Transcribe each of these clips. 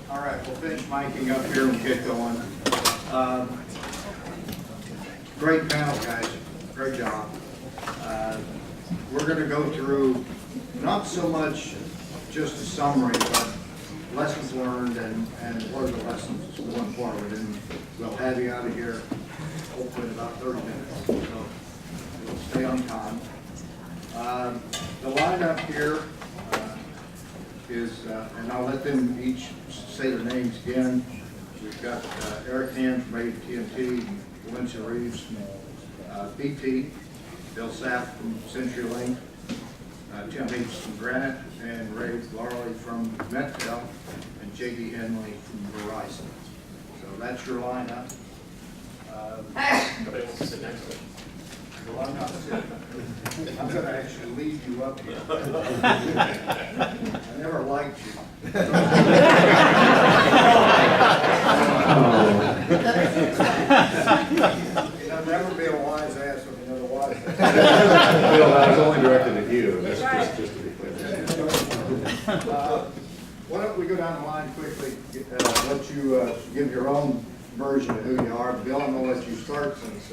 All right, we'll finish miking up here and get going. Great panel, guys. Great job. We're going to go through not so much just a summary, but lessons learned and what are the lessons going forward. And we'll have you out of here hopefully in about 30 minutes. So we'll stay on time. The lineup here is, and I'll let them each say their names again. We've got Eric Hand from AT&T, Valencia Reeves from BT, Bill Sapp from CenturyLink, Tim Heaps from Granite, and Ray Larley from Mettel, and J.D. Henley from Verizon. So that's your lineup. Nobody wants to sit next to it. Well, I'm not sitting. I'm going to actually lead you up here. I never liked you. There'll never be a wise ass with another wise ass. Bill, that was only directed at you, just to be clear. Why don't we go down the line quickly, let you give your own version of who you are. Bill, I'm going to let you start since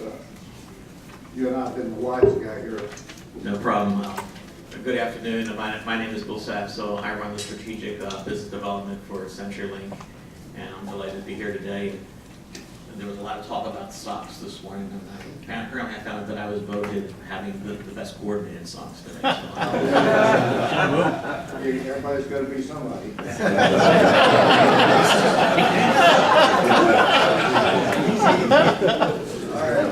you and I have been the wise guy here. No problem. Good afternoon. My name is Bill Sapp, so I run the strategic business development for CenturyLink, and I'm delighted to be here today. And there was a lot of talk about stocks this morning, and apparently I found that I was voted having the best coordinated stocks today. So Everybody's got to be somebody. All right.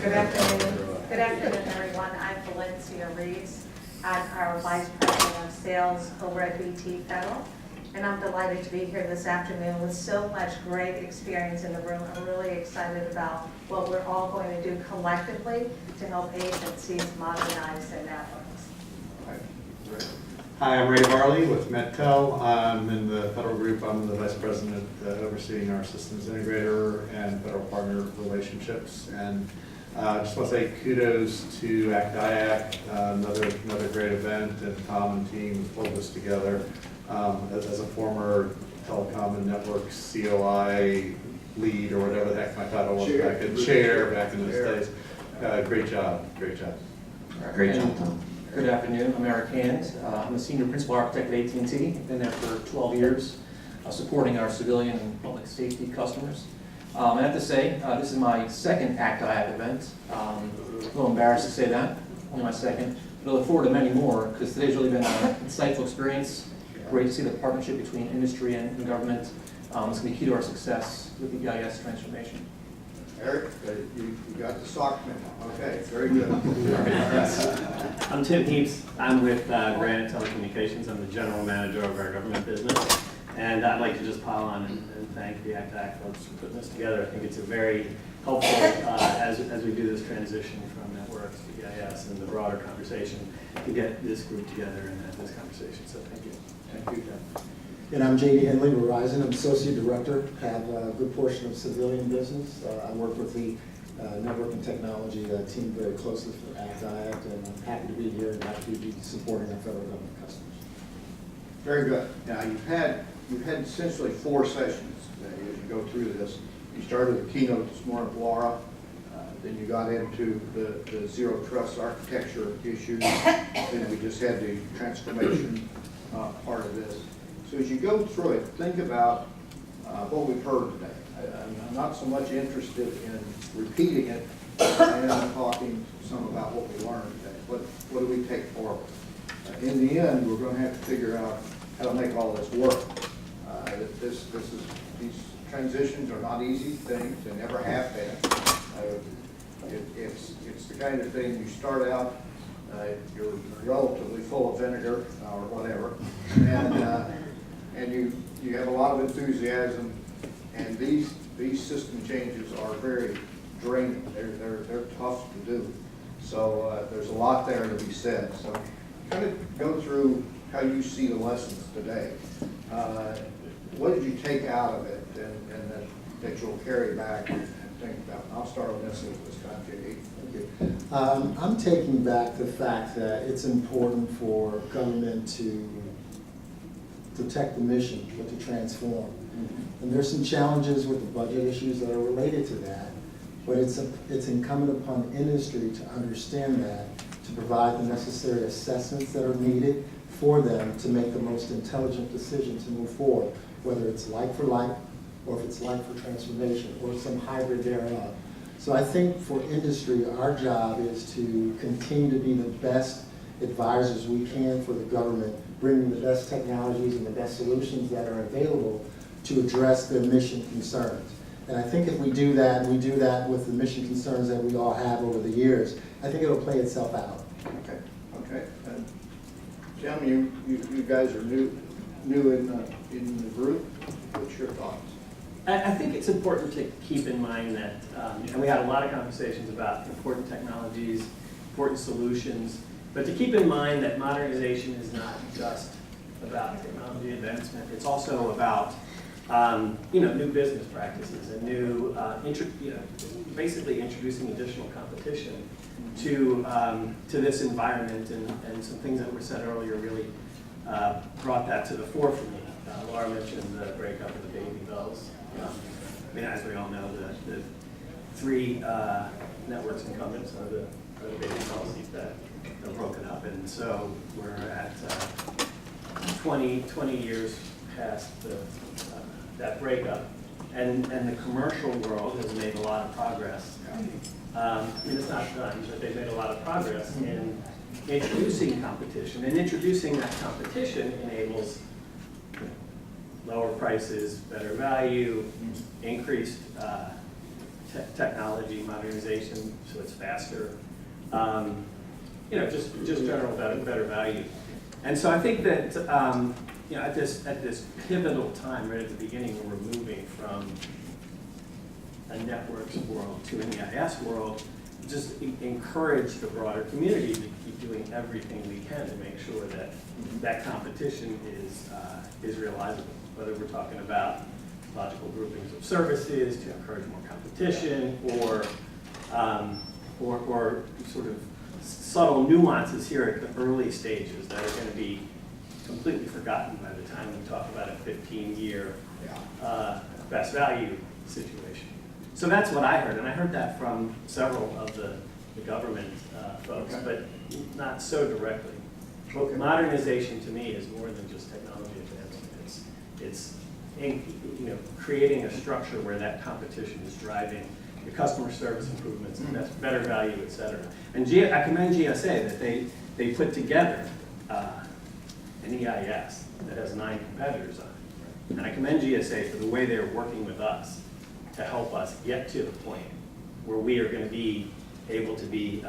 Good afternoon. Good afternoon, everyone. I'm Valencia Reeves. I'm our Vice President of Sales over at BT Federal. And I'm delighted to be here this afternoon with so much great experience in the room. I'm really excited about what we're all going to do collectively to help agencies modernize their networks. Hi, I'm Ray Varley with Mettel. I'm in the federal group. I'm the vice president overseeing our systems integrator and federal partner relationships. And I just want to say kudos to ACT-IAC, another great event, and Tom and team pulled this together. As a former telecom and networks COI lead, or whatever the heck my title was back in those days. Great job, great job. great job, Tom. Good afternoon, I'm Eric Hand. I'm a senior principal architect at AT&T. I've been there for 12 years, supporting our civilian and public safety customers. I have to say, this is my second ACT-IAC event. A little embarrassed to say that, only my second. But I look forward to many more, because today's really been an insightful experience. Great to see the partnership between industry and government. It's going to be key to our success with the EIS transformation. Eric, you got the stock memo. Okay, very good. I'm Tim Heaps. I'm with Granite Telecommunications. I'm the general manager of our government business. And I'd like to just pile on and thank the ACT-IAC folks for putting this together. I think it's a very helpful as we do this transition from networks to EIS and the broader conversation to get this group together and have this conversation. So thank you. Thank you, Tim. And I'm J.D. Henley, Verizon. I'm Associate Director, have a good portion of civilian business. I work with the network and technology team very closely for ACT-IAC, and I'm happy to be here and happy to be supporting our federal government customers. Very good. Now, you've had essentially 4 sessions as you go through this. You started with the keynote this morning with Laura, then you got into the zero trust architecture issues, then we just had the transformation part of this. So as you go through it, think about what we've heard today. I'm not so much interested in repeating it, and I'm talking some about what we learned today. What do we take forward? In the end, we're going to have to figure out how to make all this work. These transitions are not easy things. They never have been. It's the kind of thing you start out, you're relatively full of vinegar or whatever, and you have a lot of enthusiasm, and these system changes are very draining. They're tough to do. So there's a lot there to be said. So kind of go through how you see the lessons today. What did you take out of it and that you'll carry back and think about? And I'll start on this time, J.D. Thank you. I'm taking back the fact that it's important for government to protect the mission, but to transform. And there's some challenges with the budget issues that are related to that, but it's incumbent upon industry to understand that, to provide the necessary assessments that are needed for them to make the most intelligent decision to move forward, whether it's like for like, or if it's like for transformation, or some hybrid thereof. So I think for industry, our job is to continue to be the best advisors we can for the government, bringing the best technologies and the best solutions that are available to address their mission concerns. And I think if we do that, and we do that with the mission concerns that we all have over the years, I think it'll play itself out. Okay, okay. Jim, you guys are new in the group. What's your thoughts? I think it's important to keep in mind that, and we had a lot of conversations about important technologies, important solutions, but to keep in mind that modernization is not just about technology advancement. It's also about new business practices and new, basically introducing additional competition to this environment, and some things that were said earlier really brought that to the fore for me. Laura mentioned the breakup of the Baby Bells. I mean, as we all know, the three networks incumbents are the Baby Bells that are broken up, and so we're at 20 years past that breakup, and the commercial world has made a lot of progress. I mean, it's not done, but they've made a lot of progress in introducing competition, and introducing that competition enables lower prices, better value, increased technology modernization, so it's faster. Just general better value. And so I think that at this pivotal time, right at the beginning, when we're moving from a networks world to an EIS world, just encourage the broader community to keep doing everything we can to make sure that that competition is realizable. Whether we're talking about logical groupings of services to encourage more competition, or sort of subtle nuances here at the early stages that are going to be completely forgotten by the time we talk about a 15-year best value situation. So that's what I heard, and I heard that from several of the government folks, but not so directly. Okay. Modernization to me is more than just technology advancement. It's creating a structure where that competition is driving the customer service improvements, and that's better value, et cetera. And I commend GSA that they put together an EIS that has 9 competitors on it. And I commend GSA for the way they're working with us to help us get to the point where we are going to be able to be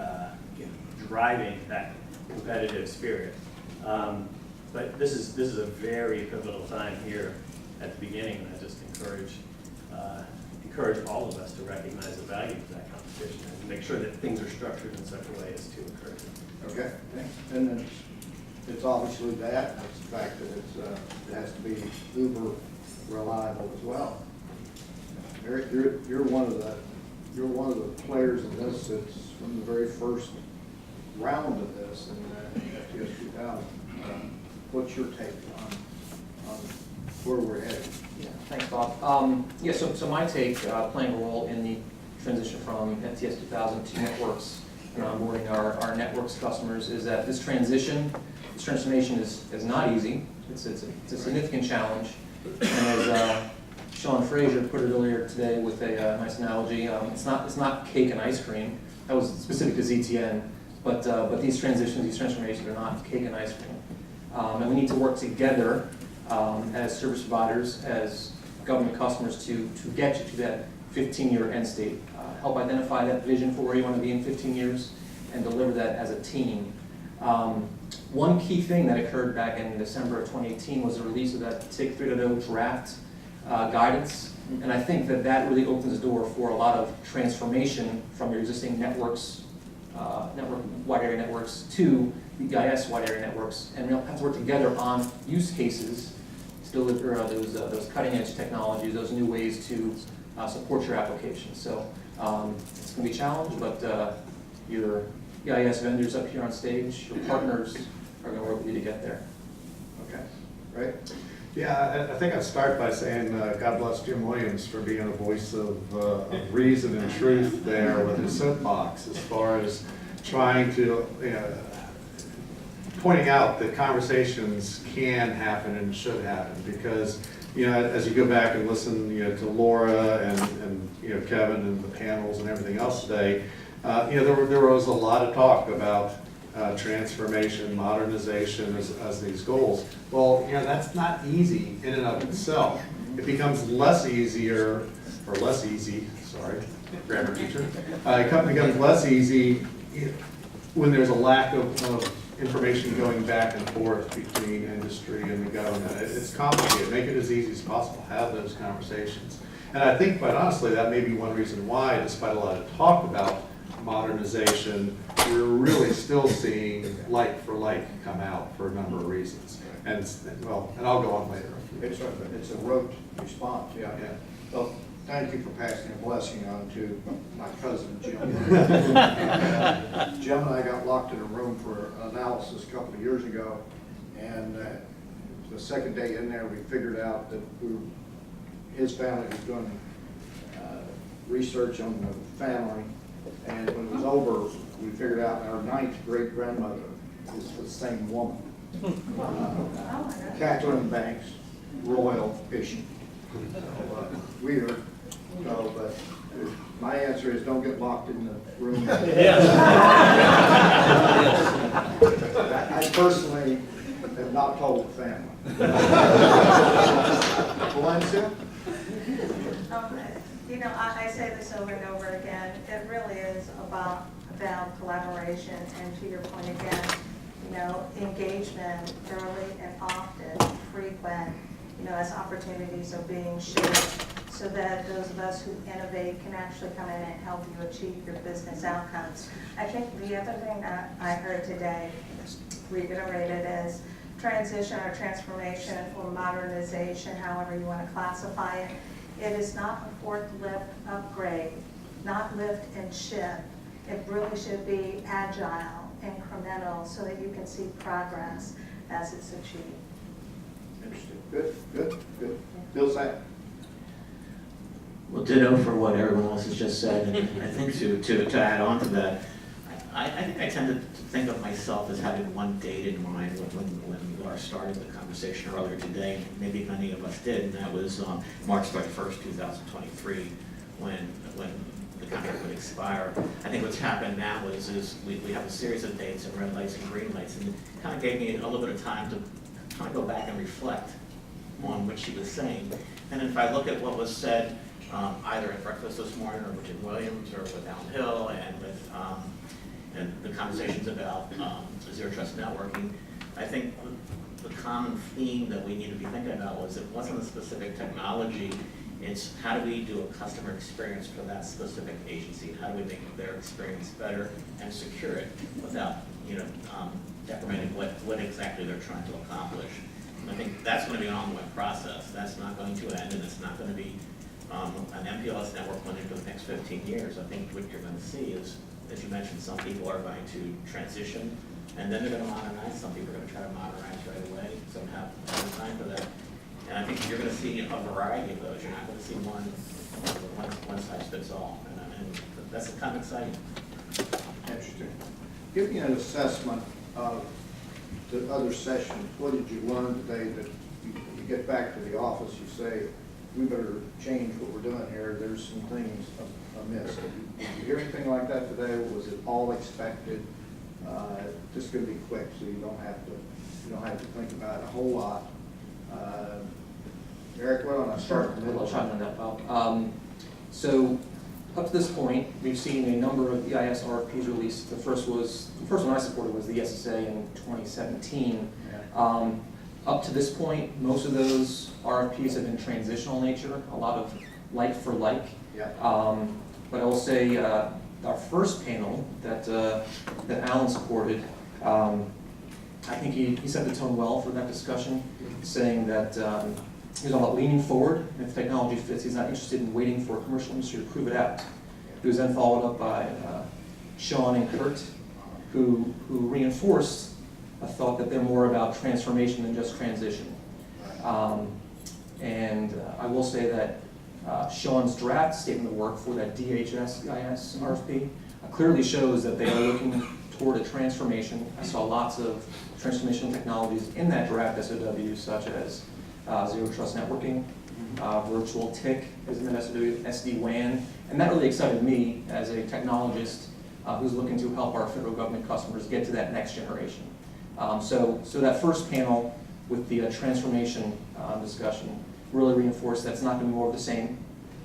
driving that competitive spirit. But this is a very pivotal time here at the beginning, and I just encourage all of us to recognize the value of that competition and make sure that things are structured in such a way as to encourage it. Okay, and then it's obviously that, it's the fact that it has to be uber reliable as well. Eric, you're one of the players in this that's from the very first round of this in FTS 2000. What's your take on where we're headed? Yeah, thanks, Bob. So my take, playing a role in the transition from FTS 2000 to networks and onboarding our networks customers, is that this transformation is not easy. It's a significant challenge. And as Sean Fraser put it earlier today with a nice analogy, it's not cake and ice cream. That was specific to ZTN, but these transformations are not cake and ice cream. And we need to work together as service providers, as government customers to get you to that 15-year end state. Help identify that vision for where you want to be in 15 years and deliver that as a team. One key thing that occurred back in December of 2018 was the release of that TIC 3.0 draft guidance. And I think that really opens the door for a lot of transformation from your existing networks, wide area networks, to the EIS wide area networks. And we'll have to work together on use cases to deliver those cutting edge technologies, those new ways to support your applications. So it's going to be a challenge, but your EIS vendors up here on stage, your partners are going to work with you to get there. Okay, right. Yeah, I think I'd start by saying God bless Jim Williams for being a voice of reason and truth there with his soapbox as far as trying to, pointing out that conversations can happen and should happen because, as you go back and listen, to Laura and Kevin and the panels and everything else today, there was a lot of talk about transformation, modernization as these goals. Well, that's not easy in and of itself. It becomes less easy, sorry, grammar teacher. It becomes less easy when there's a lack of information going back and forth between industry and the government. It's complicated. Make it as easy as possible. Have those conversations. And I think, quite honestly, that may be one reason why, despite a lot of talk about modernization, we're really still seeing like for like come out for a number of reasons. And I'll go on later. It's a rote response, yeah. Yeah. Well, thank you for passing a blessing on to my cousin, Jim. Jim and I got locked in a room for analysis a couple of years ago, and the second day in there, we figured out that his family was doing research on the family, and when it was over, we figured out our 9th great grandmother is the same woman. Catherine Banks, Royal Fishing. Weird. No, but my answer is don't get locked in the room. I personally have not told the family. Valencia? I say this over and over again. It really is about collaboration, and to your point again, engagement early and often, frequent, as opportunities are being shared, so that those of us who innovate can actually come in and help you achieve your business outcomes. I think the other thing that I heard today reiterated is transition or transformation or modernization, however you want to classify it. It is not a forklift upgrade, not lift and shift. It really should be agile, incremental, so that you can see progress as it's achieved. Interesting. Good. Bill Sapp? Well, ditto for what everyone else has just said, and I think to add on to that, I think I tend to think of myself as having one date in mind when Laura started the conversation earlier today. Maybe many of us did, and that was March 31st, 2023, when the contract would expire. I think what's happened now is we have a series of dates and red lights and green lights, and it kind of gave me a little bit of time to kind of go back and reflect on what she was saying. And if I look at what was said either at breakfast this morning or with Jim Williams or with Alan Hill and with and the conversations about zero trust networking, I think the common theme that we need to be thinking about was it wasn't a specific technology, it's how do we do a customer experience for that specific agency? How do we make their experience better and secure it without decrementing what exactly they're trying to accomplish? And I think that's going to be an ongoing process. That's not going to end, and it's not going to be an MPLS network running for the next 15 years. I think what you're going to see is, as you mentioned, some people are going to transition, and then they're going to modernize. Some people are going to try to modernize right away. Some have time for that. And I think you're going to see a variety of those. You're not going to see one size fits all. And that's kind of exciting. Interesting. Give me an assessment of the other sessions. What did you learn today that you get back to the office, you say, we better change what we're doing here. There's some things amiss. Did you hear anything like that today? Was it all expected? Just going to be quick, so you don't have to think about it a whole lot. Eric, why don't I start in the middle? I'll chime on that, Bob. So up to this point, we've seen a number of EIS RFPs released. The first one I supported was the SSA in 2017. Yeah. Up to this point, most of those RFPs have been transitional in nature, a lot of like for like. Yeah. But I will say our first panel that Alan supported, I think he set the tone well for that discussion, saying that he was all about leaning forward, and if technology fits, he's not interested in waiting for a commercial industry to prove it out. He was then followed up by Sean and Kurt, who reinforced a thought that they're more about transformation than just transition. And I will say that Sean's draft statement of work for that DHS EIS RFP clearly shows that they are looking toward a transformation. I saw lots of transformation technologies in that draft SOW, such as Zero Trust Networking, virtual TIC is in that SOW, SD-WAN, and that really excited me as a technologist who's looking to help our federal government customers get to that next generation. So that first panel with the transformation discussion really reinforced that's not going to be more of the same.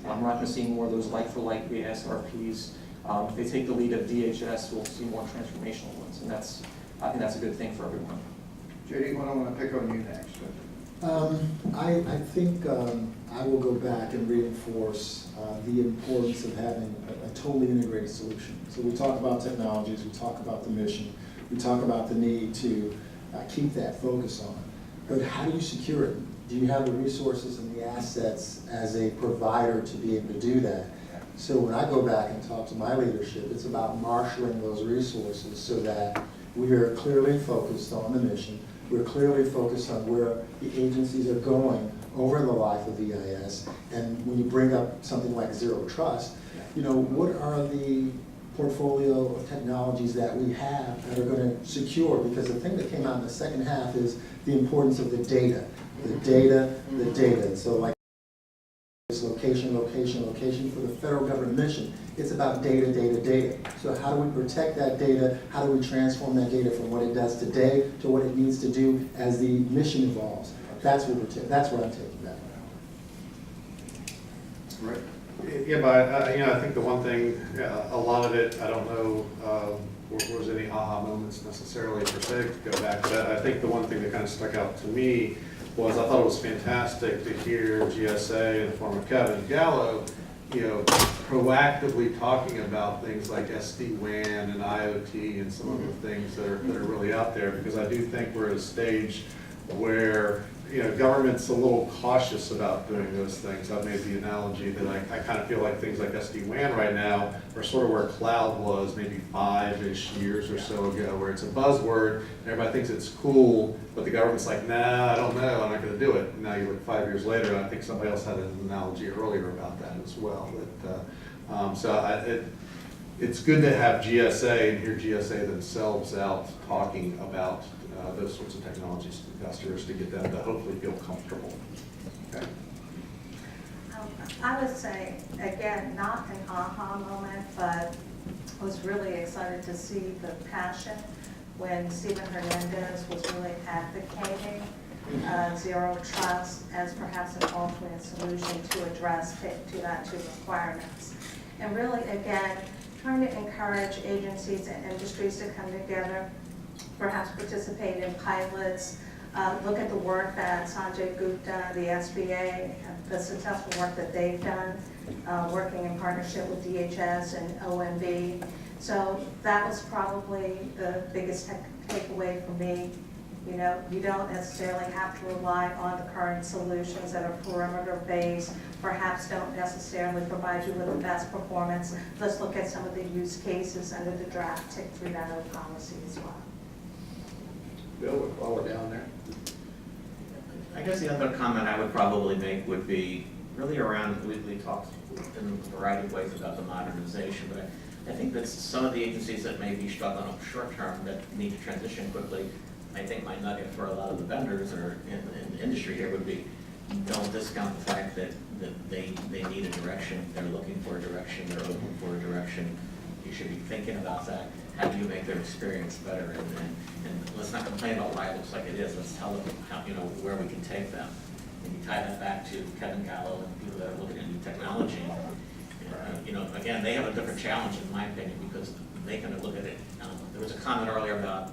We're not going to see more of those like-for-like EIS RFPs. If they take the lead of DHS, we'll see more transformational ones, and I think that's a good thing for everyone. JD, what I want to pick on you next. I think I will go back and reinforce the importance of having a totally integrated solution. So we talk about technologies, we talk about the mission, we talk about the need to keep that focus on it. But how do you secure it? Do you have the resources and the assets as a provider to be able to do that? So when I go back and talk to my leadership, it's about marshaling those resources so that we are clearly focused on the mission. We're clearly focused on where the agencies are going over the life of EIS. And when you bring up something like Zero Trust, you know, what are the portfolio of technologies that we have that are going to secure? Because the thing that came out in the second half is the importance of the data. The data, the data. And so like this location, location, location for the federal government mission, it's about data, data, data. So how do we protect that data? How do we transform that data from what it does today to what it needs to do as the mission evolves? That's what I'm taking back. Right. Yeah, but I think the one thing, a lot of it, I don't know, was any aha moments necessarily per se to go back, but I think the one thing that kind of stuck out to me was I thought it was fantastic to hear GSA in the form of Kevin Gallo, proactively talking about things like SD-WAN and IoT and some of the things that are really out there, because I do think we're at a stage where government's a little cautious about doing those things. I've made the analogy that I kind of feel like things like SD-WAN right now are sort of where cloud was maybe 5-ish years or so ago, where it's a buzzword and everybody thinks it's cool, but the government's like, nah, I don't know, I'm not going to do it. And now you look 5 years later, and I think somebody else had an analogy earlier about that as well. It's good to have GSA and hear GSA themselves out talking about those sorts of technologies to the customers to get them to hopefully feel comfortable. Okay. I would say, again, not an aha moment, but I was really excited to see the passion when Stephen Hernandez was really advocating Zero Trust as perhaps an alternate solution to address two requirements. And really, again, trying to encourage agencies and industries to come together, perhaps participate in pilots, look at the work that Sanjay Gupta, the SBA, the successful work that they've done, working in partnership with DHS and OMB. So that was probably the biggest takeaway for me. You don't necessarily have to rely on the current solutions that are perimeter-based, perhaps don't necessarily provide you with the best performance. Let's look at some of the use cases under the draft TIC 3.0 policy as well. Bill, while we're down there. I guess the other comment I would probably make would be really around, we talked in a variety of ways about the modernization, but I think that some of the agencies that may be struggling up short term that need to transition quickly, I think my nugget for a lot of the vendors or in the industry here would be, don't discount the fact that they need a direction, they're looking for a direction, they're open for a direction. You should be thinking about that. How do you make their experience better? And let's not complain about why it looks like it is. Let's tell them how, where we can take them. And you tie that back to Kevin Gallo and people that are looking at new technology. Again, they have a different challenge in my opinion because they can look at it. There was a comment earlier about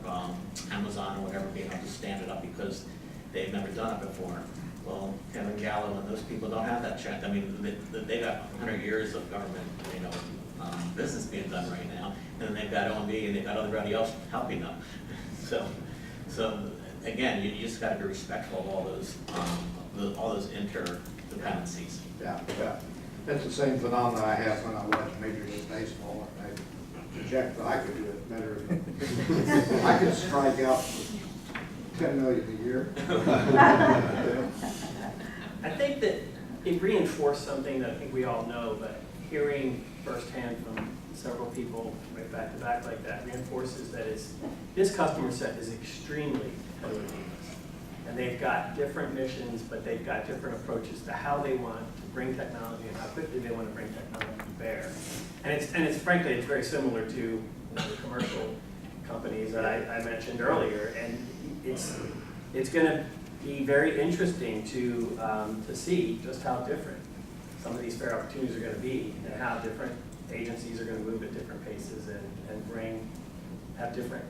Amazon or whatever being able to stand it up because they've never done it before. Well, Kevin Gallo and those people don't have that chance. I mean, they got 100 years of government, business being done right now, and then they've got OMB and they've got everybody else helping them. So again, you just got to be respectful of all those interdependencies. Yeah. That's the same phenomenon I have when I watch Major League Baseball. I project that I could do it better. I could strike out $10 million a year. I think that it reinforced something that I think we all know, but hearing firsthand from several people right back to back like that reinforces that this customer set is extremely heterogeneous. And they've got different missions, but they've got different approaches to how they want to bring technology and how quickly they want to bring technology to bear. And it's frankly, it's very similar to the commercial companies that I mentioned earlier. And it's going to be very interesting to see just how different some of these fair opportunities are going to be, and how different agencies are going to move at different paces and have different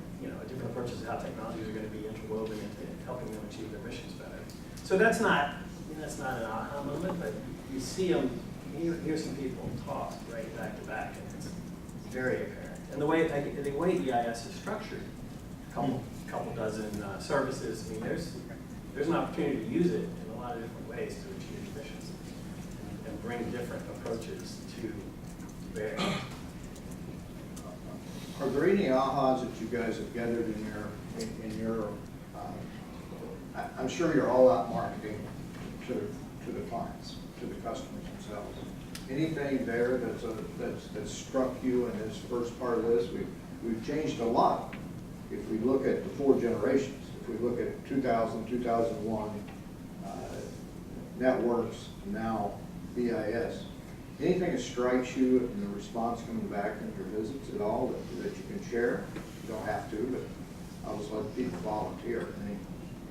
approaches to how technologies are going to be interwoven into helping them achieve their missions better. So that's not an aha moment, but you see them, you hear some people talk right back to back, and it's very apparent. And the way EIS is structured, a couple dozen services, I mean, there's an opportunity to use it in a lot of different ways to achieve missions and bring different approaches to bear. Are there any ahas that you guys have gathered in your I'm sure you're all out marketing to the clients, to the customers themselves. Anything there that's struck you in this first part of this? We've changed a lot. If we look at the 4 generations, if we look at 2000, 2001, networks, now BIS, anything that strikes you in the response coming back in your visits at all that you can share? You don't have to, but I'll just let people volunteer.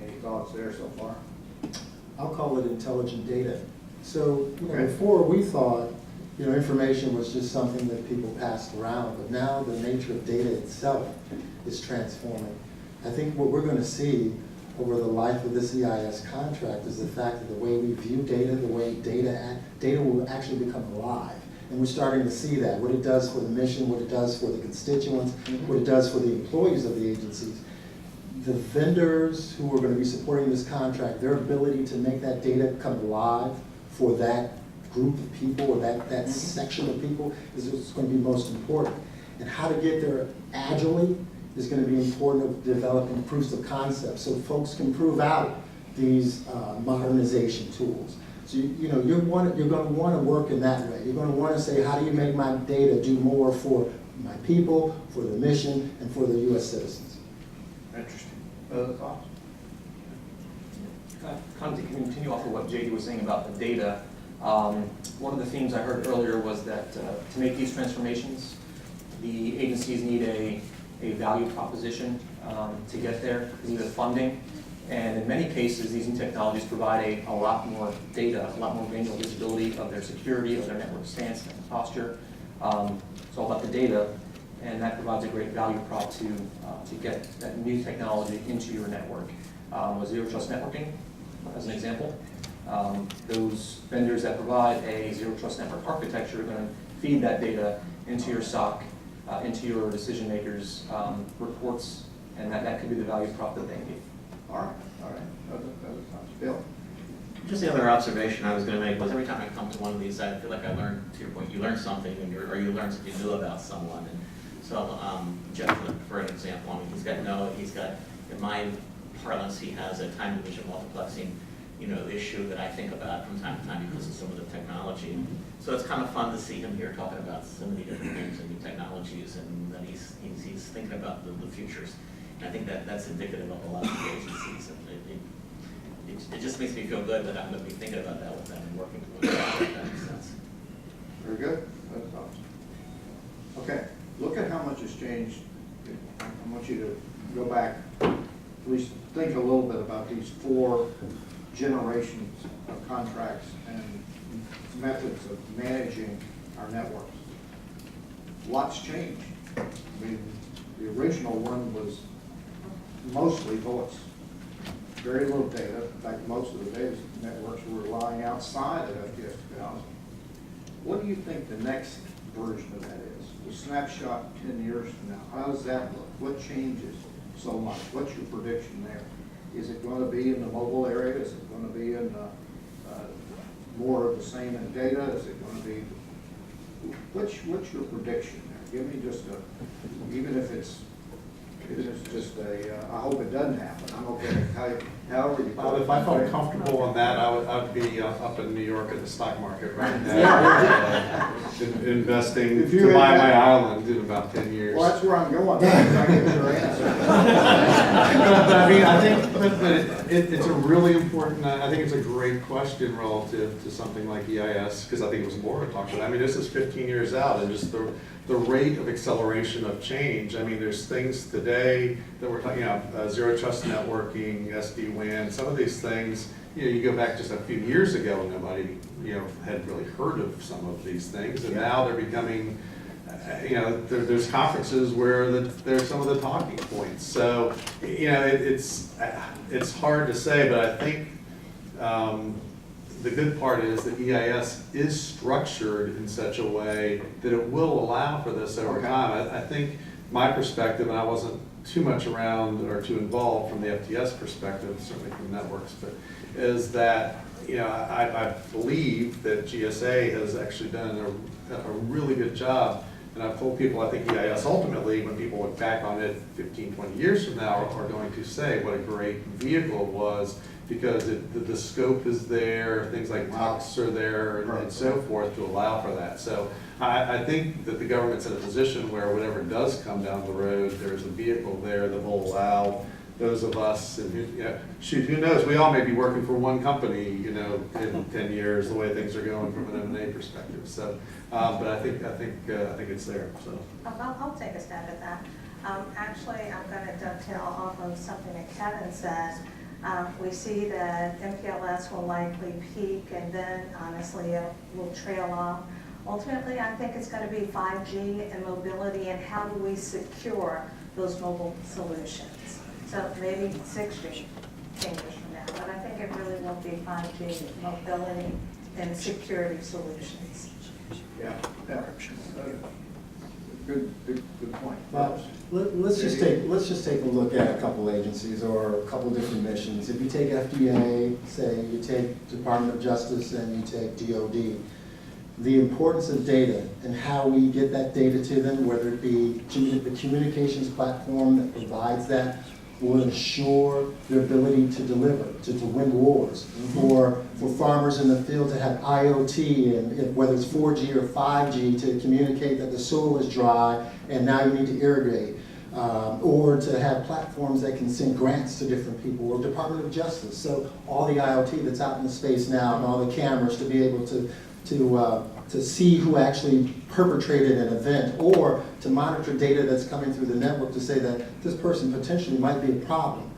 Any thoughts there so far? I'll call it intelligent data. So, Okay. before we thought, information was just something that people passed around, but now the nature of data itself is transforming. I think what we're going to see over the life of this EIS contract is the fact that the way we view data, the way data will actually become alive. And we're starting to see that, what it does for the mission, what it does for the constituents, what it does for the employees of the agencies. The vendors who are going to be supporting this contract, their ability to make that data come alive for that group of people or that section of people is what's going to be most important. And how to get there agilely is going to be important of developing proofs of concept so folks can prove out these modernization tools. So you're going to want to work in that way. You're going to want to say, how do you make my data do more for my people, for the mission, and for the U.S. citizens? Interesting. Other thoughts? Kind of to continue off of what JD was saying about the data, one of the themes I heard earlier was that to make these transformations, the agencies need a value proposition to get there. They need funding, and in many cases, these new technologies provide a lot more data, a lot more granular visibility of their security, of their network stance and posture. It's all about the data, and that provides a great value prop to get that new technology into your network. With Zero Trust Networking, as an example, those vendors that provide a Zero Trust Network architecture are going to feed that data into your SOC, into your decision makers' reports, and that could be the value prop that they need. All right. Other thoughts? Bill? Just the other observation I was going to make was every time I come to one of these, I feel like I learned, to your point, you learn something, or you learn something new about someone. And so, Jeff, for an example, I mean, he's got, in my parlance, he has a time division multiplexing, issue that I think about from time to time because of some of the technology. So it's kind of fun to see him here talking about so many different things and new technologies, and that he's thinking about the futures. And I think that's indicative of a lot of the agencies. And it just makes me feel good that I'm going to be thinking about that with them and working towards that, if that makes sense. Very good. Other thoughts? Okay. Look at how much has changed. I want you to go back, at least think a little bit about these 4 generations of contracts and methods of managing our networks. Lots changed. I mean, the original one was mostly voice. Very little data. In fact, most of the data networks were lying outside of FTS 2000. What do you think the next version of that is? The snapshot 10 years from now. How does that look? What changes so much? What's your prediction there? Is it going to be in the mobile area? Is it going to be in more of the same in data? Is it going to be, what's your prediction there? Give me just even if it's It's just I hope it doesn't happen. I'm okay, however you. Bob, if I felt comfortable in that, I'd be up in New York at the stock market right now. Investing If you to buy had my that- island in about 10 years. Well, that's where I'm going. I get your answer. But I mean, I think but it's a really important, I think it's a great question relative to something like EIS, because I think it was Laura talked about. I mean, this is 15 years out, and just the rate of acceleration of change. I mean, there's things today that we're talking about, zero trust networking, SD-WAN, some of these things, you go back just a few years ago, nobody, had really heard of some of these things, and now they're becoming, there's conferences where there's some of the talking points. So, it's hard to say, but I think the good part is that EIS is structured in such a way that it will allow for this over Okay. time. I think my perspective, and I wasn't too much around or too involved from the FTS perspective, certainly from networks, but is that, I believe that GSA has actually done a really good job. And I've told people, I think EIS ultimately, when people look back on it 15, 20 years from now, are going to say what a great vehicle it was, because the scope is there, things like TUX are there, and so forth to allow for that. So I think that the government's in a position where whatever does come down the road, there's a vehicle there that will allow those of us, and who knows, we all may be working for one company, in 10 years, the way things are going from an M&A perspective. So, but I think it's there. So. I'll take a stab at that. Actually, I'm going to dovetail off of something that Kevin says. We see that MPLS will likely peak, and then honestly it will trail off. Ultimately, I think it's going to be 5G and mobility, and how do we secure those mobile solutions? So maybe 6G 10 years from now, but I think it really will be 5G, mobility, and security solutions. Yeah. Good point. Well, let's just take a look at a couple agencies or a couple different missions. If you take FDA, say you take Department of Justice, and you take DOD, the importance of data and how we get that data to them, whether it be the communications platform that provides that, will ensure their ability to deliver, to win wars, for farmers in the field to have IoT, and whether it's 4G or 5G, to communicate that the soil is dry and now you need to irrigate, or to have platforms that can send grants to different people, or Department of Justice. So all the IoT that's out in the space now, and all the cameras to be able to see who actually perpetrated an event, or to monitor data that's coming through the network to say that this person potentially might be a problem.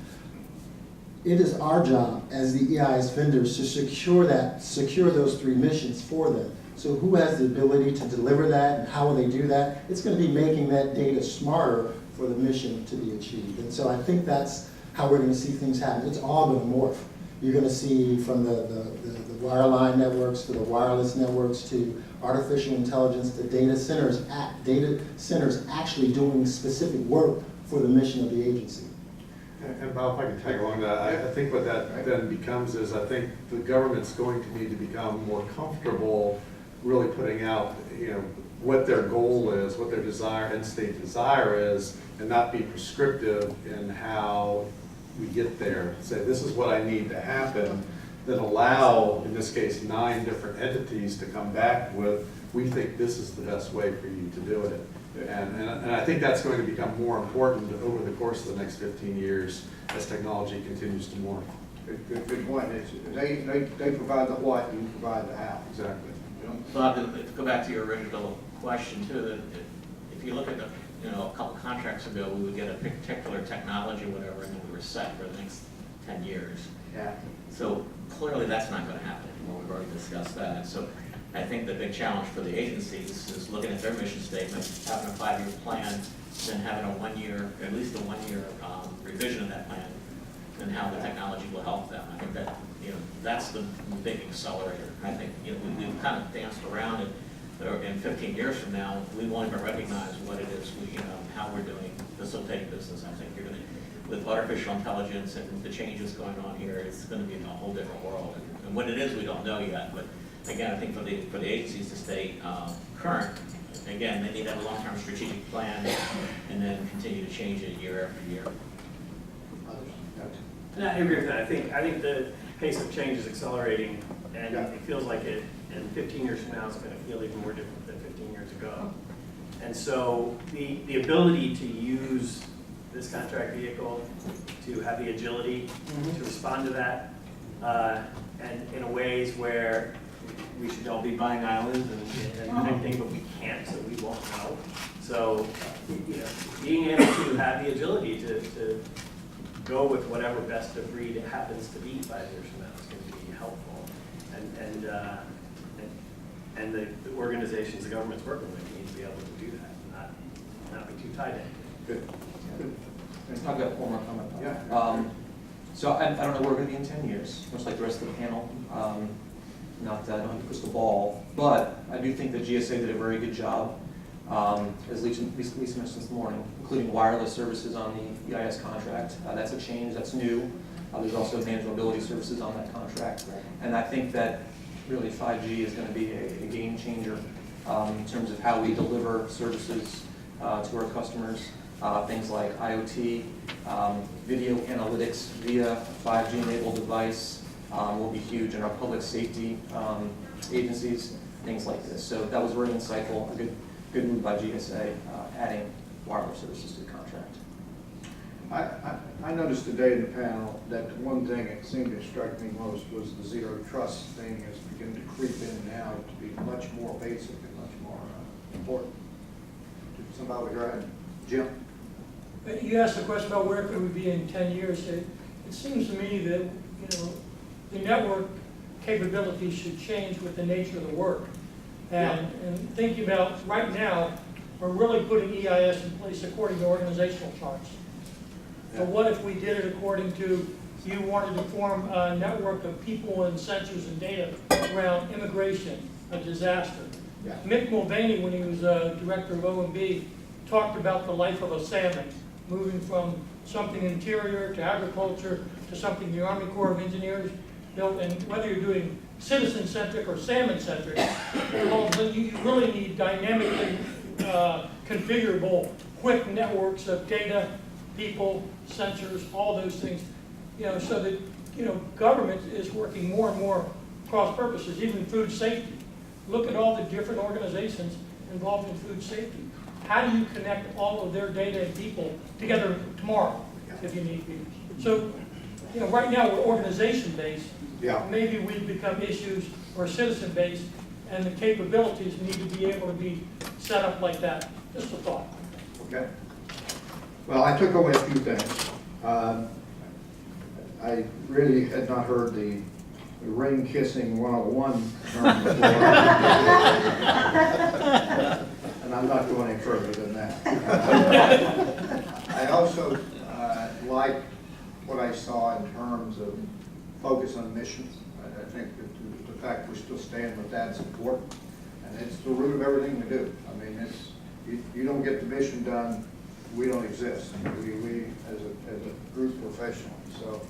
It is our job as the EIS vendors to secure those three missions for them. So who has the ability to deliver that, and how will they do that? It's going to be making that data smarter for the mission to be achieved. And so I think that's how we're going to see things happen. It's all going to morph. You're going to see from the wireline networks to the wireless networks to artificial intelligence to data centers actually doing specific work for the mission of the agency. And Bob, if I can tag along that, I think what that then becomes is, I think the government's going to need to become more comfortable really putting out, what their goal is, what their end state desire is, and not be prescriptive in how we get there. Say, this is what I need to happen, that allow, in this case, 9 different entities to come back with, we think this is the best way for you to do it. And I think that's going to become more important over the course of the next 15 years as technology continues to morph. Good point. They provide the what, and you provide the how. Exactly. Bob, to go back to your original question too, that if you look at a couple contracts ago, we would get a particular technology, whatever, and then we were set for the next 10 years. Yeah. So clearly that's not going to happen anymore. We've already discussed that. So I think the big challenge for the agencies is looking at their mission statement, having a 5-year plan, then having at least a one-year revision of that plan, and how the technology will help them. I think that, that's the big accelerator. I think, we've kind of danced around it. In 15 years from now, we won't even recognize what it is, how we're doing, facilitating business. I think you're going to, with artificial intelligence and the changes going on here, it's going to be a whole different world. And what it is, we don't know yet. But again, I think for the agencies to stay current, again, they need to have a long-term strategic plan and then continue to change it year after year. And I agree with that. I think the pace of change is accelerating, and Yeah. it feels like it, and 15 years from now, it's going to feel even more different than 15 years ago. And so the ability to use this contract vehicle, to have the agility to respond to that, and in a ways where we should all be buying islands and anything, but we can't, so we won't know. So, you know, being able to have the agility to go with whatever best of breed it happens to be 5 years from now is going to be helpful. And the organizations the government's working with need to be able to do that, not be too tied in. Good. Good. I've got one more comment. Yeah. So I don't know where we're going to be in 10 years, much like the rest of the panel. Not that I don't have a crystal ball, but I do think that GSA did a very good job, as Lisa mentioned this morning, including wireless services on the EIS contract. That's a change, that's new. There's also manageability services on that contract. And I think that really 5G is going to be a game changer in terms of how we deliver services to our customers. Things like IoT, video analytics via 5G-enabled device will be huge in our public safety agencies, things like this. So that was very insightful, a good move by GSA, adding wireless services to the contract. I noticed today in the panel that the one thing that seemed to strike me most was the zero trust thing is beginning to creep in now to be much more basic and much more important. Did somebody go ahead? Jim? You asked the question about where could we be in 10 years. It seems to me that, the network capabilities should change with the nature of the work. And thinking about right now, we're really putting EIS in place according to organizational charts. So what if we did it according to, you wanted to form a network of people and sensors and data around immigration, a disaster. Yeah. Mick Mulvaney, when he was director of OMB, talked about the life of a salmon, moving from something interior to agriculture to something the Army Corps of Engineers built. And whether you're doing citizen-centric or salmon-centric, you really need dynamically configurable, quick networks of data, people, sensors, all those things, so that, government is working more and more cross purposes, even food safety. Look at all the different organizations involved in food safety. How do you connect all of their data and people together tomorrow, if you need be? So, right now we're organization-based. Yeah. Maybe we become issues or citizen-based, and the capabilities need to be able to be set up like that. Just a thought. Okay. Well, I took away a few things. I really had not heard the ring kissing 101 term before. And I'm not going any further than that. I also like what I saw in terms of focus on missions. I think that the fact we're still staying with that is important. And it's the root of everything we do. I mean, you don't get the mission done, we don't exist. We as a group professionally. So,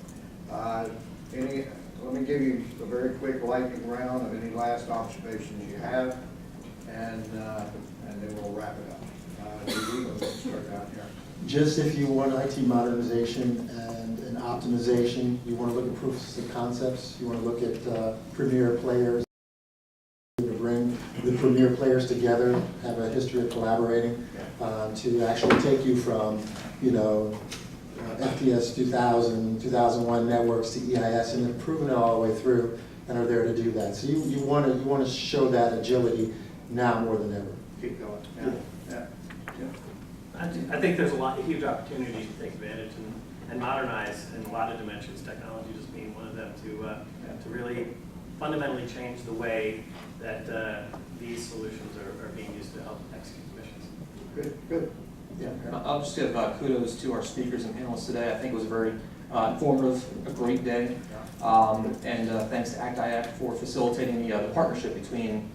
let me give you a very quick lightning round of any last observations you have, and then we'll wrap it up. We'll start down here. Just if you want IT modernization and an optimization, you want to look at proofs of concepts, you want to look at premier players, to bring the premier players together, have a history of collaborating, to actually take you from, FTS 2000, 2001 networks to EIS, and improving it all the way through, and are there to do that. So you want to show that agility now more than ever. Keep going. Yeah. I think there's a huge opportunity to take advantage and modernize in a lot of dimensions, technology just being one of them, to really fundamentally change the way that these solutions are being used to help execute missions. Good. Yeah, I'll just give kudos to our speakers and panelists today. I think it was a very informative, a great day. And thanks to ACT-IAC for facilitating the partnership between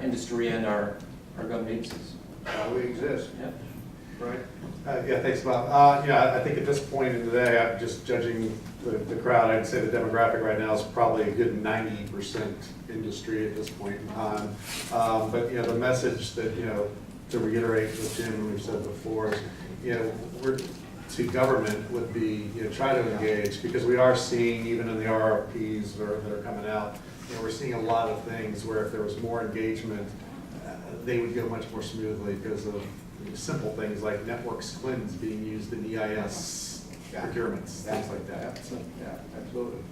industry and our government agencies. We exist. Yep. Right. Yeah, thanks, Bob. I think at this point in the day, I'm just judging the crowd, I'd say the demographic right now is probably a good 90% industry at this point in time. But the message that to reiterate what Jim and we've said before, is, we're, to government would be, try to engage, because we are seeing, even in the RFPs that are coming out, we're seeing a lot of things where if there was more engagement, they would go much more smoothly because of simple things like network spins being used in EIS procurements, things like that. Yeah, absolutely.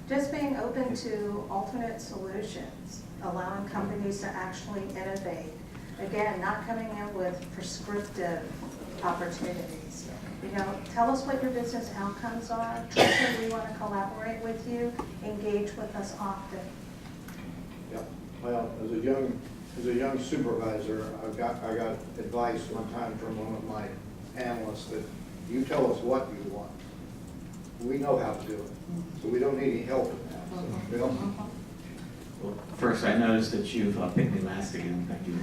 Just being open to alternate solutions, allowing companies to actually innovate. Again, not coming in with prescriptive opportunities. Tell us what your business outcomes are. Trust that we want to collaborate with you, engage with us often. Yeah, well, as a young supervisor, I got advice one time from one of my analysts that you tell us what you want. We know how to do it, so we don't need any help in that. So, Bill? Well, first, I noticed that you've picked me last again. Thank you.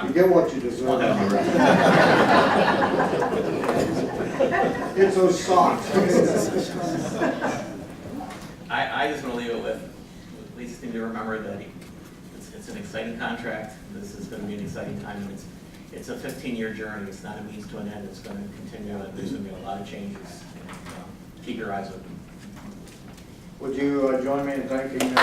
You get what you deserve. Well, that'll be right. It's those socks. I just want to leave it with, we just need to remember that it's an exciting contract. This is going to be an exciting time, and it's a 15-year journey. It's not a means to an end. It's going to continue, and there's going to be a lot of changes. And, keep your eyes open. Would you join me in thanking